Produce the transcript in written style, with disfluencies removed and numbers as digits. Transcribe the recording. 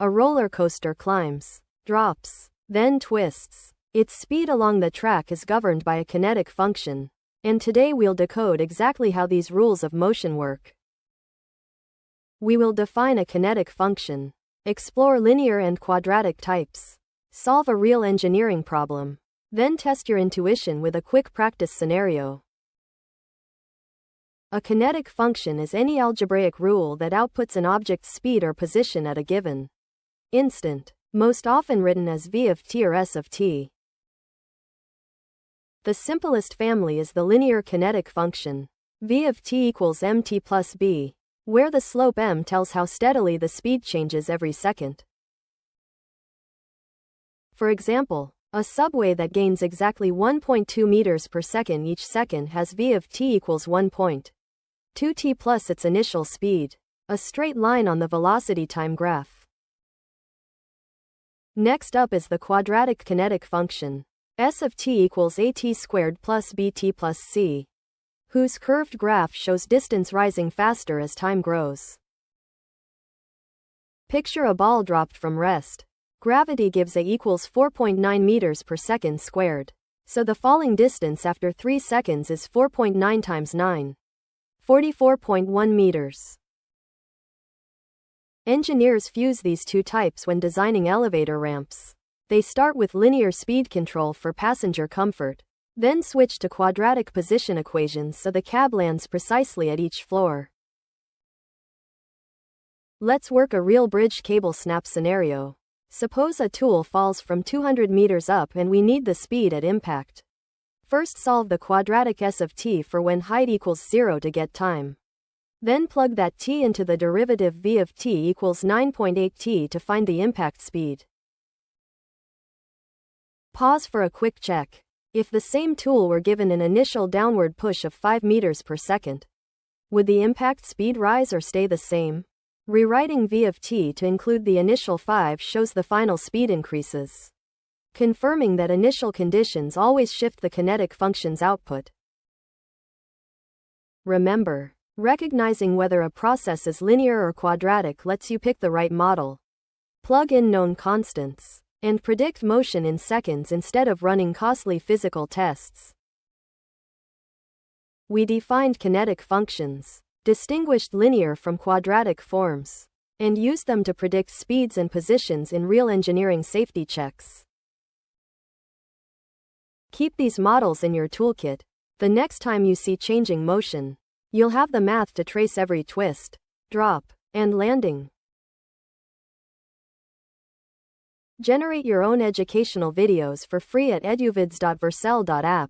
A roller coaster climbs, drops, then twists. Its speed along the track is governed by a kinetic function. And today we'll decode exactly how these rules of motion work. We will define a kinetic function, explore linear and quadratic types, solve a real engineering problem, then test your intuition with a quick practice scenario. A kinetic function is any algebraic rule that outputs an object's speed or position at a given instant, most often written as v of t or s of t. The simplest family is the linear kinetic function, v of t equals mt plus b, where the slope m tells how steadily the speed changes every second. For example, a subway that gains exactly 1.2 meters per second each second has v of t equals 1.2t plus its initial speed, a straight line on the velocity time graph. Next up is the quadratic kinetic function, s of t equals at squared plus bt plus c, whose curved graph shows distance rising faster as time grows. Picture a ball dropped from rest. Gravity gives a equals 4.9 meters per second squared, so the falling distance after 3 seconds is 4.9 times 9. 44.1 meters. Engineers fuse these two types when designing elevator ramps. They start with linear speed control for passenger comfort, then switch to quadratic position equations so the cab lands precisely at each floor. Let's work a real bridge cable snap scenario. Suppose a tool falls from 200 meters up and we need the speed at impact. First solve the quadratic s of t for when height equals 0 to get time. Then plug that t into the derivative v of t equals 9.8t to find the impact speed. Pause for a quick check. If the same tool were given an initial downward push of 5 meters per second, would the impact speed rise or stay the same? Rewriting v of t to include the initial 5 shows the final speed increases, confirming that initial conditions always shift the kinetic function's output. Remember, recognizing whether a process is linear or quadratic lets you pick the right model, plug in known constants, and predict motion in seconds instead of running costly physical tests. We defined kinetic functions, distinguished linear from quadratic forms, and used them to predict speeds and positions in real engineering safety checks. Keep these models in your toolkit. The next time you see changing motion, you'll have the math to trace every twist, drop, and landing. Generate your own educational videos for free at eduvids.vercel.app.